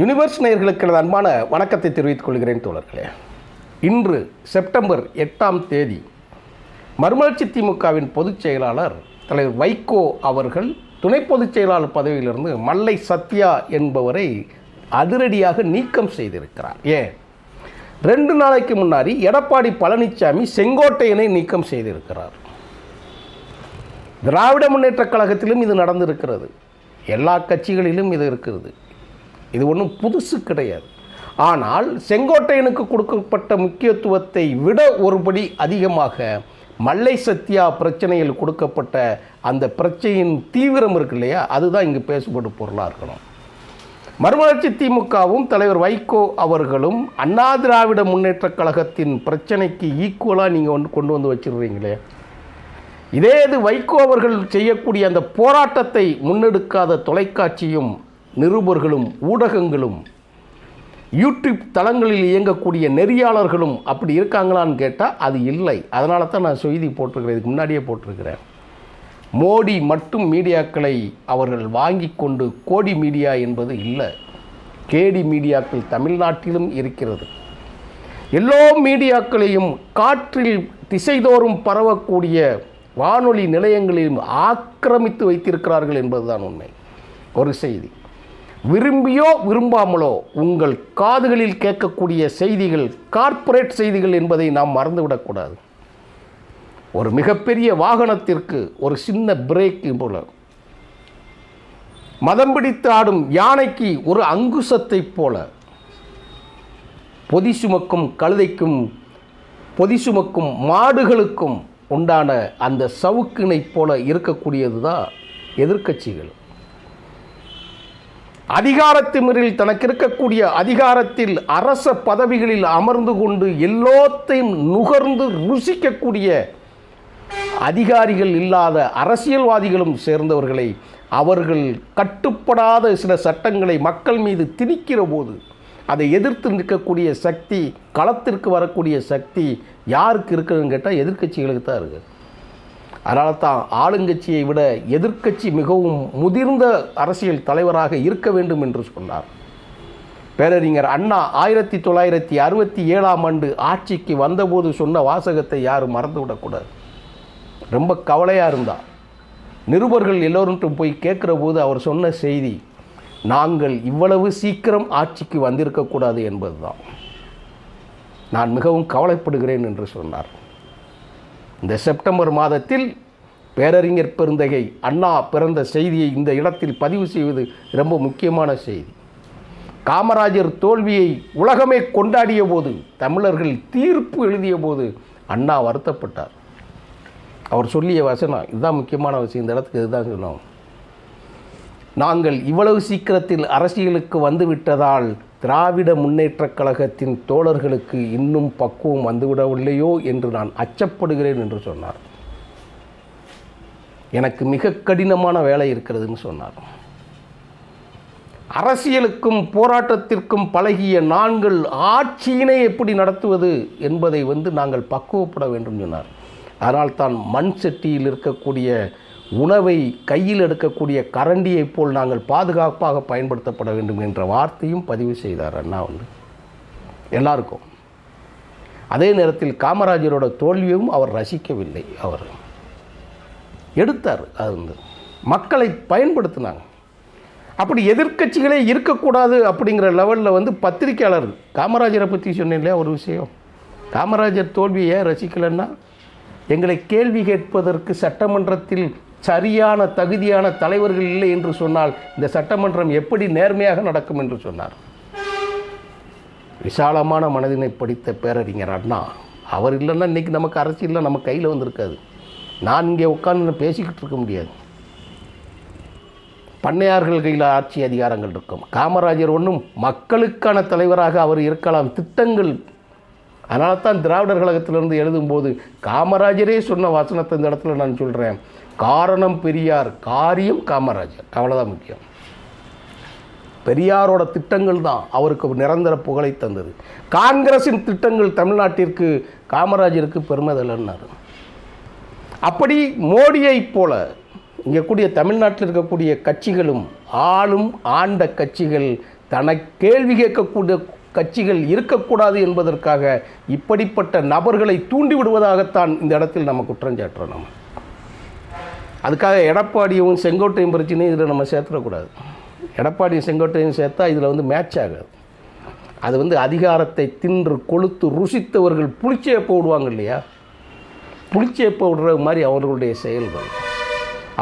Universe நேயர்களுக்கு எனது அன்பான வணக்கத்தை தெரிவித்துக் கொள்கிறேன் தோழர்களே. இன்று செப்டம்பர் 8ஆம் தேதி மறுமலர்ச்சி திமுகவின் பொதுச் செயலாளர் தலைவர் வைகோ அவர்கள் துணை பொதுச் செயலாளர் பதவியிலிருந்து மல்லை சத்யா என்பவரை அதிரடியாக நீக்கம் செய்திருக்கிறார். ஏன் 2 நாளைக்கு முன்னாடி எடப்பாடி பழனிசாமி செங்கோட்டையனை நீக்கம் செய்திருக்கிறார். திராவிட முன்னேற்றக் கழகத்திலும் இது நடந்திருக்கிறது, எல்லா கட்சிகளிலும் இது இருக்கிறது. இது ஒன்றும் புதுசு கிடையாது. ஆனால் செங்கோட்டையனுக்கு கொடுக்கப்பட்ட முக்கியத்துவத்தை விட ஒருபடி அதிகமாக மல்லை சத்யா பிரச்சனையில் கொடுக்கப்பட்ட அந்த பிரச்சனையின் தீவிரம் இருக்கு இல்லையா, அதுதான் இங்கு பேசப்படும் பொருளாக இருக்கணும். மறுமலர்ச்சி திமுகவும் தலைவர் வைகோ அவர்களும் அண்ணா திராவிட முன்னேற்றக் கழகத்தின் பிரச்சனைக்கு ஈக்குவலாக நீங்கள் கொண்டு வந்து வச்சிருக்கீங்களே, இதே இது வைகோ அவர்கள் செய்யக்கூடிய அந்த போராட்டத்தை முன்னெடுக்காத தொலைக்காட்சியும் நிருபர்களும் ஊடகங்களும் யூடியூப் தளங்களில் இயங்கக்கூடிய நெறியாளர்களும் அப்படி இருக்காங்களான்னு கேட்டால் அது இல்லை. அதனால தான் நான் செய்தி போட்டிருக்கிறேன், இதுக்கு முன்னாடியே போட்டிருக்கிறேன். மோடி மட்டும் மீடியாக்களை அவர்கள் வாங்கி கொண்டு கோடி மீடியா என்பது இல்லை. கேடி மீடியாக்கள் தமிழ்நாட்டிலும் இருக்கிறது. எல்லா மீடியாக்களையும் காற்றில் திசைதோறும் பரவக்கூடிய வானொலி நிலையங்களையும் ஆக்கிரமித்து வைத்திருக்கிறார்கள் என்பதுதான் உண்மை. ஒரு செய்தி விரும்பியோ விரும்பாமலோ உங்கள் காதுகளில் கேட்கக்கூடிய செய்திகள் கார்ப்பரேட் செய்திகள் என்பதை நாம் மறந்துவிடக்கூடாது. ஒரு மிகப்பெரிய வாகனத்திற்கு ஒரு சின்ன பிரேக் போல, மதம் பிடித்து ஆடும் யானைக்கு ஒரு அங்குசத்தை போல, பொதி சுமக்கும் கழுதைக்கும் பொதி சுமக்கும் மாடுகளுக்கும் உண்டான அந்த சவுக்கினை போல இருக்கக்கூடியது தான் எதிர்க்கட்சிகள். அதிகாரத்திமிரில் தனக்கு இருக்கக்கூடிய அதிகாரத்தில் அரச பதவிகளில் அமர்ந்து கொண்டு எல்லாத்தையும் நுகர்ந்து ருசிக்கக்கூடிய அதிகாரிகள் இல்லாத அரசியல்வாதிகளும் சேர்ந்தவர்களை அவர்கள் கட்டுப்படாத சில சட்டங்களை மக்கள் மீது திணிக்கிற போது அதை எதிர்த்து நிற்கக்கூடிய சக்தி, களத்திற்கு வரக்கூடிய சக்தி யாருக்கு இருக்குதுன்னு கேட்டால் எதிர்க்கட்சிகளுக்கு தான் இருக்குது. அதனால தான் ஆளுங்கட்சியை விட எதிர்க்கட்சி மிகவும் முதிர்ந்த அரசியல் தலைவராக இருக்க வேண்டும் என்று சொன்னார் பேரறிஞர் அண்ணா. 1967ஆம் ஆண்டு ஆட்சிக்கு வந்தபோது சொன்ன வாசகத்தை யாரும் மறந்துவிடக்கூடாது. ரொம்ப கவலையாக இருந்தார். நிருபர்கள் எல்லோரும் போய் கேட்குற போது அவர் சொன்ன செய்தி, நாங்கள் இவ்வளவு சீக்கிரம் ஆட்சிக்கு வந்திருக்கக்கூடாது என்பதுதான். நான் மிகவும் கவலைப்படுகிறேன் என்று சொன்னார். இந்த செப்டம்பர் மாதத்தில் பேரறிஞர் பெருந்தகை அண்ணா பிறந்த செய்தியை இந்த இடத்தில் பதிவு செய்வது ரொம்ப முக்கியமான செய்தி. காமராஜர் தோல்வியை உலகமே கொண்டாடிய போது, தமிழர்கள் தீர்ப்பு எழுதிய போது அண்ணா வருத்தப்பட்டார். அவர் சொல்லிய வசனம் இதுதான் முக்கியமான விஷயம். இந்த இடத்துக்கு இதுதான் சொன்னோம், நாங்கள் இவ்வளவு சீக்கிரத்தில் அரசியலுக்கு வந்துவிட்டதால் திராவிட முன்னேற்றக் கழகத்தின் தோழர்களுக்கு இன்னும் பக்குவம் வந்துவிடவில்லையோ என்று நான் அச்சப்படுகிறேன் என்று சொன்னார். எனக்கு மிக கடினமான வேலை இருக்கிறதுன்னு சொன்னார். அரசியலுக்கும் போராட்டத்திற்கும் பழகிய நாங்கள் ஆட்சியினை எப்படி நடத்துவது என்பதை நாங்கள் பக்குவப்பட வேண்டும் சொன்னார். அதனால்தான் மண் சட்டியில் இருக்கக்கூடிய உணவை கையில் எடுக்கக்கூடிய கரண்டியைப் போல் நாங்கள் பாதுகாப்பாக பயன்படுத்தப்பட வேண்டும் என்ற வார்த்தையும் பதிவு செய்தார் அண்ணா எல்லாருக்கும். அதே நேரத்தில் காமராஜரோட தோல்வியும் அவர் ரசிக்கவில்லை. அவர் எடுத்தார், அது மக்களை பயன்படுத்தினாங்க. அப்படி எதிர்க்கட்சிகளே இருக்கக்கூடாது அப்படிங்கிற லெவலில் பத்திரிக்கையாளர் காமராஜரை பற்றி சொன்னேன் இல்லையா ஒரு விஷயம். காமராஜர் தோல்வியை ரசிக்கலைன்னா எங்களை கேள்வி கேட்பதற்கு சட்டமன்றத்தில் சரியான தகுதியான தலைவர்கள் இல்லை என்று சொன்னால் இந்த சட்டமன்றம் எப்படி நேர்மையாக நடக்கும் என்று சொன்னார். விசாலமான மனதினை படித்த பேரறிஞர் அண்ணா. அவர் இல்லைன்னா இன்றைக்கி நமக்கு அரசியலில் நம்ம கையில் வந்திருக்காது. நான் இங்கே உட்கார்ந்து பேசிக்கிட்டு இருக்க முடியாது. பண்ணையார்கள் கையில் ஆட்சி அதிகாரங்கள் இருக்கும். காமராஜர் ஒன்றும் மக்களுக்கான தலைவராக அவர் இருக்கலாம். திட்டங்கள், அதனால தான் திராவிடர் கழகத்திலிருந்து எழுதும்போது காமராஜரே சொன்ன வசனத்தை இந்த இடத்துல நான் சொல்கிறேன், காரணம் பெரியார், காரியம் காமராஜர். அவ்வளோதான் முக்கியம். பெரியாரோட திட்டங்கள் தான் அவருக்கு நிரந்தர புகழை தந்தது. காங்கிரஸின் திட்டங்கள் தமிழ்நாட்டிற்கு காமராஜருக்கு பெருமை தரலன்னாரு. அப்படி மோடியை போல இங்கே கூடிய தமிழ்நாட்டில் இருக்கக்கூடிய கட்சிகளும் ஆளும் ஆண்ட கட்சிகள் தன்னை கேள்வி கேட்கக்கூடிய கட்சிகள் இருக்கக்கூடாது என்பதற்காக இப்படிப்பட்ட நபர்களை தூண்டிவிடுவதாகத்தான் இந்த இடத்தில் நம்ம குற்றஞ்சாட்டுறோம். நம்ம அதுக்காக எடப்பாடியும் செங்கோட்டையும் பிரச்சனையும் இதில் நம்ம சேர்த்துடக்கூடாது. எடப்பாடியும் செங்கோட்டையும் சேர்த்தா இதில் மேட்ச் ஆகாது. அது அதிகாரத்தை தின்று கொளுத்து ருசித்தவர்கள் புளிச்சேப்ப விடுவாங்க இல்லையா, புளிச்சேப்ப விடுற மாதிரி அவர்களுடைய செயல்கள்.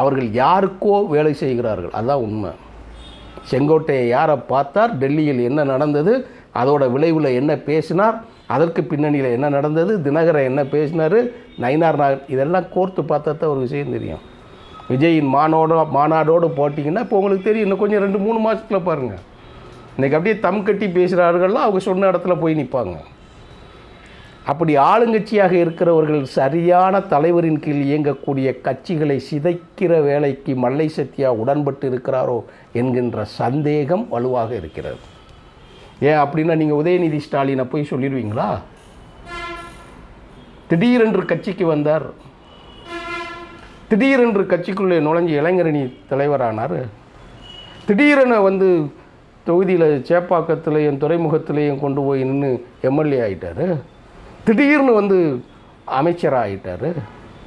அவர்கள் யாருக்கோ வேலை செய்கிறார்கள், அதுதான் உண்மை. செங்கோட்டையை யாரை பார்த்தார், டெல்லியில் என்ன நடந்தது, அதோட விளைவில் என்ன பேசினார், அதற்கு பின்னணியில் என்ன நடந்தது, தினகரன் என்ன பேசினார், நயினார் நாகர், இதெல்லாம் கோர்த்து பார்த்தா தான் ஒரு விஷயம் தெரியும். விஜயின் மாநாடோடு போட்டிங்கன்னா இப்போ உங்களுக்கு தெரியும். இன்னும் கொஞ்சம் 2-3 மாதத்தில் பாருங்கள். இன்றைக்கி அப்படியே தம் கட்டி பேசுகிறார்கள்லாம் அவங்க சொன்ன இடத்துல போய் நிற்பாங்க. அப்படி ஆளுங்கட்சியாக இருக்கிறவர்கள் சரியான தலைவரின் கீழ் இயங்கக்கூடிய கட்சிகளை சிதைக்கிற வேலைக்கு மல்லை சத்யா உடன்பட்டு இருக்கிறாரோ என்கின்ற சந்தேகம் வலுவாக இருக்கிறது. ஏன் அப்படின்னா நீங்கள் உதயநிதி ஸ்டாலினை போய் சொல்லிடுவீங்களா? திடீரென்று கட்சிக்கு வந்தார், திடீரென்று கட்சிக்குள்ளே நுழைஞ்சு இளைஞரணி தலைவரானார், திடீரென தொகுதியில் சேப்பாக்கத்திலையும் துறைமுகத்திலையும் கொண்டு போய் நின்று எம்எல்ஏ ஆகிட்டார், திடீர்னு அமைச்சராக ஆகிட்டார்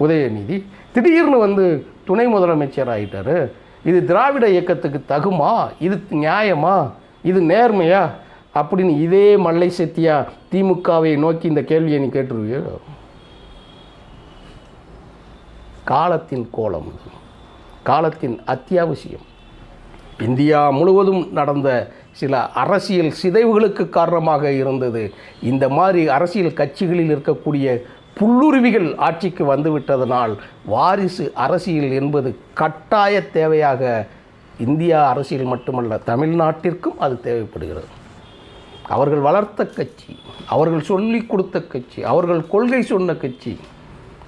உதயநிதி, திடீர்னு துணை முதலமைச்சர் ஆகிட்டார். இது திராவிட இயக்கத்துக்கு தகுமா, இது நியாயமா, இது நேர்மையா அப்படின்னு இதே மல்லை சத்யா திமுகவை நோக்கி இந்த கேள்வியை நீ கேட்டுருவியோ? காலத்தின் கோலம், காலத்தின் அத்தியாவசியம். இந்தியா முழுவதும் நடந்த சில அரசியல் சிதைவுகளுக்கு காரணமாக இருந்தது இந்த மாதிரி அரசியல் கட்சிகளில் இருக்கக்கூடிய புல்லுருவிகள் ஆட்சிக்கு வந்துவிட்டதனால் வாரிசு அரசியல் என்பது கட்டாய தேவையாக இந்தியா அரசியல் மட்டுமல்ல தமிழ்நாட்டிற்கும் அது தேவைப்படுகிறது. அவர்கள் வளர்த்த கட்சி, அவர்கள் சொல்லி கொடுத்த கட்சி, அவர்கள் கொள்கை சொன்ன கட்சி,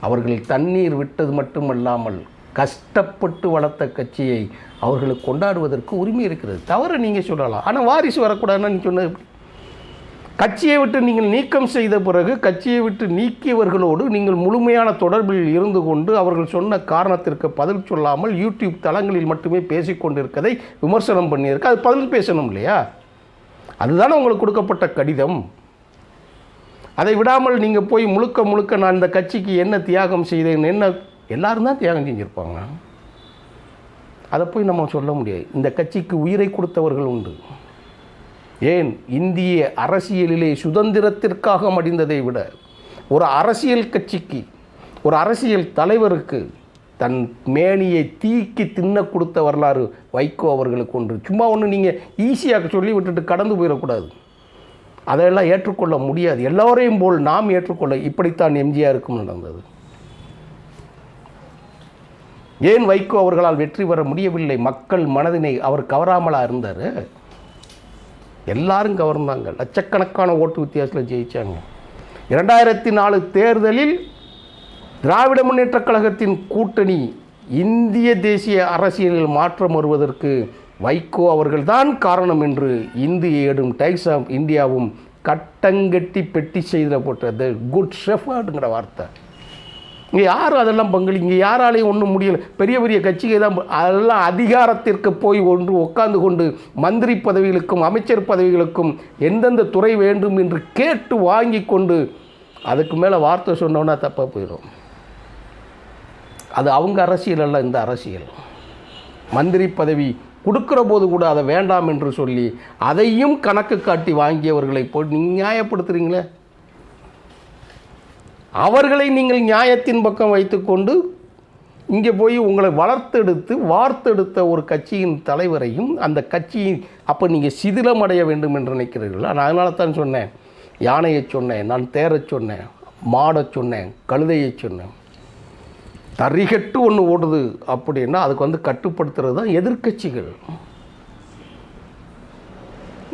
அவர்கள் தண்ணீர் விட்டது மட்டுமல்லாமல் கஷ்டப்பட்டு வளர்த்த கட்சியை அவர்களுக்கு கொண்டாடுவதற்கு உரிமை இருக்கிறது. தவறு நீங்கள் சொல்லலாம், ஆனால் வாரிசு வரக்கூடாதுன்னு நீங்கள் சொன்னது. கட்சியை விட்டு நீங்கள் நீக்கம் செய்த பிறகு கட்சியை விட்டு நீக்கியவர்களோடு நீங்கள் முழுமையான தொடர்பில் இருந்து கொண்டு அவர்கள் சொன்ன காரணத்திற்கு பதில் சொல்லாமல் யூடியூப் தளங்களில் மட்டுமே பேசிக்கொண்டிருக்கதை விமர்சனம் பண்ணியிருக்கு. அது பதில் பேசணும் இல்லையா? அதுதானே உங்களுக்கு கொடுக்கப்பட்ட கடிதம். அதை விடாமல் நீங்கள் போய் முழுக்க நான் இந்த கட்சிக்கு என்ன தியாகம் செய்தேன், என்ன எல்லாரும் தான் தியாகம் செஞ்சுருப்பாங்க. அதை போய் நம்ம சொல்ல முடியாது. இந்த கட்சிக்கு உயிரை கொடுத்தவர்கள் உண்டு. ஏன் இந்திய அரசியலிலே சுதந்திரத்திற்காக மடிந்ததை விட ஒரு அரசியல் கட்சிக்கு, ஒரு அரசியல் தலைவருக்கு தன் மேனியை தீக்கி தின்ன கொடுத்த வரலாறு வைகோ அவர்களுக்கு ஒன்று. சும்மா ஒன்று நீங்கள் ஈஸியாக சொல்லி விட்டுட்டு கடந்து போயிடக்கூடாது. அதையெல்லாம் ஏற்றுக்கொள்ள முடியாது. எல்லோரையும் போல் நாம் ஏற்றுக்கொள்ள இப்படித்தான் எம்ஜிஆருக்கும் நடந்தது. ஏன் வைகோ அவர்களால் வெற்றி பெற முடியவில்லை? மக்கள் மனதினை அவர் கவராமலா இருந்தார்? எல்லாரும் கவர்ந்தாங்க. லட்சக்கணக்கான ஓட்டு வித்தியாசத்தில் ஜெயித்தாங்க. 2004 தேர்தலில் திராவிட முன்னேற்றக் கழகத்தின் கூட்டணி இந்திய தேசிய அரசியலில் மாற்றம் வருவதற்கு வைகோ அவர்கள்தான் காரணம் என்று இந்திய ஏடும் டைம்ஸ் ஆஃப் இந்தியாவும் கட்டங்கட்டி பெட்டி செய்த போட்டது. குட் ஷெஃபர்டுங்கிற வார்த்தை. இங்கே யாரும் அதெல்லாம் பங்களி, இங்கே யாராலையும் ஒன்றும் முடியலை. பெரிய பெரிய கட்சிகள் தான் அதெல்லாம் அதிகாரத்திற்கு போய் உட்கார்ந்து கொண்டு மந்திரி பதவிகளுக்கும் அமைச்சர் பதவிகளுக்கும் எந்தெந்த துறை வேண்டும் என்று கேட்டு வாங்கி கொண்டு அதுக்கு மேலே வார்த்தை சொன்னோன்னா தப்பாக போயிடும். அது அவங்க அரசியல் அல்ல, இந்த அரசியல். மந்திரி பதவி கொடுக்குற போது கூட அதை வேண்டாம் என்று சொல்லி அதையும் கணக்கு காட்டி வாங்கியவர்களை போய் நீங்கள் நியாயப்படுத்துகிறீங்களே. அவர்களை நீங்கள் நியாயத்தின் பக்கம் வைத்துக்கொண்டு இங்கே போய் உங்களை வார்த்தெடுத்த ஒரு கட்சியின் தலைவரையும் அந்த கட்சியை அப்போ நீங்கள் சிதிலமடைய வேண்டும் என்று நினைக்கிறீர்களா? நான் அதனால தான் சொன்னேன், யானையை சொன்னேன், நான் தேரச் சொன்னேன், மாடச் சொன்னேன், கழுதையை சொன்னேன். தறிகட்டு ஒன்று ஓடுது அப்படின்னா அதுக்கு கட்டுப்படுத்துறது தான் எதிர்க்கட்சிகள்.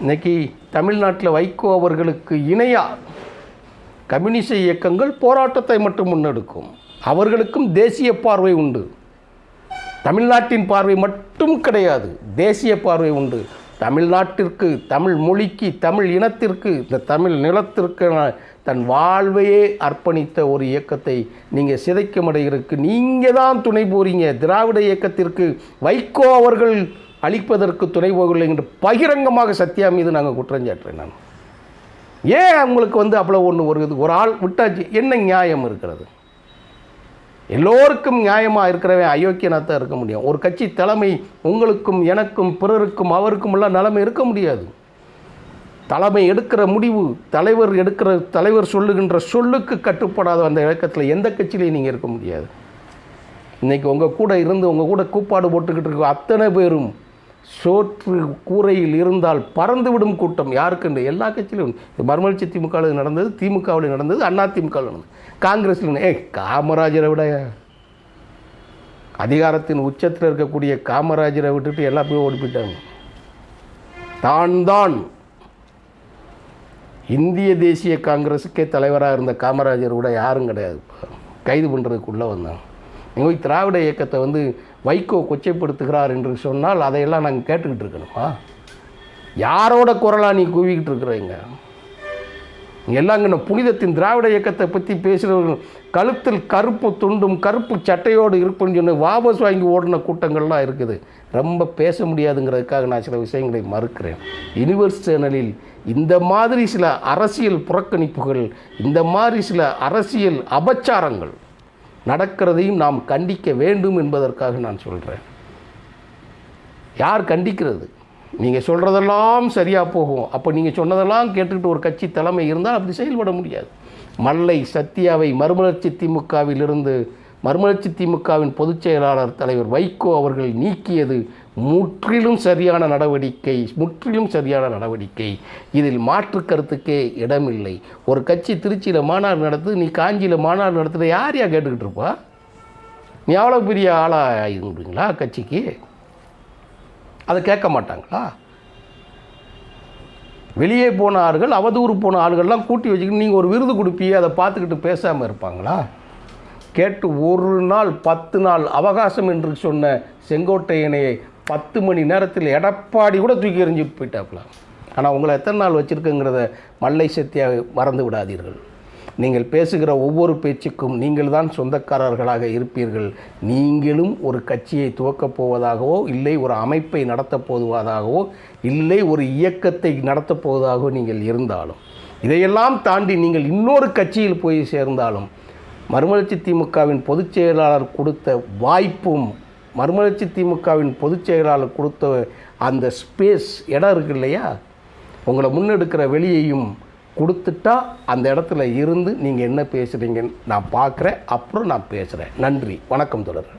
இன்னைக்கு தமிழ்நாட்டில் வைகோ அவர்களுக்கு இணையாக கம்யூனிச இயக்கங்கள் போராட்டத்தை மட்டும் முன்னெடுக்கும். அவர்களுக்கும் தேசிய பார்வை உண்டு. தமிழ்நாட்டின் பார்வை மட்டும் கிடையாது, தேசிய பார்வை உண்டு. தமிழ்நாட்டிற்கு, தமிழ் மொழிக்கு, தமிழ் இனத்திற்கு, இந்த தமிழ் நிலத்திற்கு தன் வாழ்வையே அர்ப்பணித்த ஒரு இயக்கத்தை நீங்கள் சிதைக்க முடையிருக்கு. நீங்கள் தான் துணை போறீங்க. திராவிட இயக்கத்திற்கு வைகோ அவர்கள் அழிப்பதற்கு துணை போகவில்லை என்று பகிரங்கமாக சத்யா மீது நாங்கள் குற்றஞ்சாட்டுறேன். நான் ஏன் அவங்களுக்கு அவ்வளோ ஒன்று ஒரு ஆள் விட்டாச்சு, என்ன நியாயம் இருக்கிறது? எல்லோருக்கும் நியாயமாக இருக்கிறவன் அயோக்கியனாக தான் இருக்க முடியும். ஒரு கட்சி தலைமை உங்களுக்கும் எனக்கும் பிறருக்கும் அவருக்கும் எல்லாம் நிலைமை இருக்க முடியாது. தலைமை எடுக்கிற முடிவு, தலைவர் சொல்லுகின்ற சொல்லுக்கு கட்டுப்படாத அந்த இயக்கத்தில் எந்த கட்சியிலையும் நீங்கள் இருக்க முடியாது. இன்றைக்கி உங்கள் கூட இருந்து உங்கள் கூட கூப்பாடு போட்டுக்கிட்டு இருக்க அத்தனை பேரும் சோற்று கூரையில் இருந்தால் பறந்துவிடும் கூட்டம். யாருக்குண்டு? எல்லா கட்சியிலும். மறுமலர்ச்சி திமுகவில் நடந்தது, திமுகவில் நடந்தது, அண்ணா திமுகவில் நடந்தது, காங்கிரஸில். காமராஜரை விட அதிகாரத்தின் உச்சத்தில் இருக்கக்கூடிய காமராஜரை விட்டுட்டு எல்லா போய் ஓடி போயிட்டாங்க. தான் இந்திய தேசிய காங்கிரஸுக்கே தலைவராக இருந்த காமராஜர் கூட யாரும் கிடையாது கைது பண்ணுறதுக்குள்ளே வந்தாங்க. நீங்கள் திராவிட இயக்கத்தை வைகோ கொச்சைப்படுத்துகிறார் என்று சொன்னால் அதையெல்லாம் நாங்கள் கேட்டுக்கிட்டு இருக்கணுமா? யாரோட குரலாக நீ கூவிக்கிட்டு இருக்கிறீங்க? எல்லாம் இங்கே புனிதத்தின் திராவிட இயக்கத்தை பற்றி பேசுகிறவர்கள் கழுத்தில் கருப்பு துண்டும் கருப்பு சட்டையோடு இருப்புன்னு சொன்ன வாபஸ் வாங்கி ஓடின கூட்டங்கள்லாம் இருக்குது. ரொம்ப பேச முடியாதுங்கிறதுக்காக நான் சில விஷயங்களை மறுக்கிறேன். யூனிவர்ஸ் சேனலில் இந்த மாதிரி சில அரசியல் புறக்கணிப்புகள், இந்த மாதிரி சில அரசியல் அபச்சாரங்கள் நடக்கிறதையும் நாம் கண்டிக்க வேண்டும் என்பதற்காக நான் சொல்கிறேன். யார் கண்டிக்கிறது? நீங்கள் சொல்கிறதெல்லாம் சரியாக போகும். அப்போ நீங்கள் சொன்னதெல்லாம் கேட்டுக்கிட்டு ஒரு கட்சி தலைமை இருந்தால் அப்படி செயல்பட முடியாது. மல்லை சத்யாவை மறுமலர்ச்சி திமுகவின் பொதுச் செயலாளர் தலைவர் வைகோ அவர்கள் நீக்கியது முற்றிலும் சரியான நடவடிக்கை. இதில் மாற்று கருத்துக்கே இடமில்லை. ஒரு கட்சி திருச்சியில் மாநாடு நடத்துது, நீ காஞ்சியில் மாநாடு நடத்துகிற யார் கேட்டுக்கிட்டு இருப்பா? நீ அவ்வளோ பெரிய ஆளாக இருந்துங்களா கட்சிக்கு? அதை கேட்க மாட்டாங்களா? வெளியே போன ஆள்கள், அவதூறு போன ஆள்கள்லாம் கூட்டி வச்சுக்கிட்டு நீங்கள் ஒரு விருது கொடுப்பீங்க, அதை பார்த்துக்கிட்டு பேசாமல் இருப்பாங்களா? கேட்டு ஒரு நாள் 10 நாள் அவகாசம் என்று சொன்ன செங்கோட்டையனை 10 மணி நேரத்தில் எடப்பாடி கூட தூக்கி எறிஞ்சிட்டு போயிட்டாப்புல. ஆனால் உங்களை எத்தனை நாள் வச்சுருக்குங்கிறத மல்லை சத்யா மறந்து விடாதீர்கள். நீங்கள் பேசுகிற ஒவ்வொரு பேச்சுக்கும் நீங்கள் தான் சொந்தக்காரர்களாக இருப்பீர்கள். நீங்களும் ஒரு கட்சியை துவக்கப் போவதாகவோ, இல்லை ஒரு அமைப்பை நடத்தப் போவதாகவோ, இல்லை ஒரு இயக்கத்தை நடத்தப் போவதாகவோ நீங்கள் இருந்தாலும், இதையெல்லாம் தாண்டி நீங்கள் இன்னொரு கட்சியில் போய் சேர்ந்தாலும், மறுமலர்ச்சி திமுகவின் பொதுச் செயலாளர் கொடுத்த வாய்ப்பும், மறுமலர்ச்சி திமுகவின் பொதுச் செயலாளர் கொடுத்த அந்த ஸ்பேஸ் இடம் இருக்கு இல்லையா, உங்களை முன்னெடுக்கிற வெளியையும் கொடுத்துட்டா அந்த இடத்துல இருந்து நீங்கள் என்ன பேசுகிறீங்கன்னு நான் பார்க்குறேன், அப்புறம் நான் பேசுகிறேன். நன்றி, வணக்கம் தொடர்.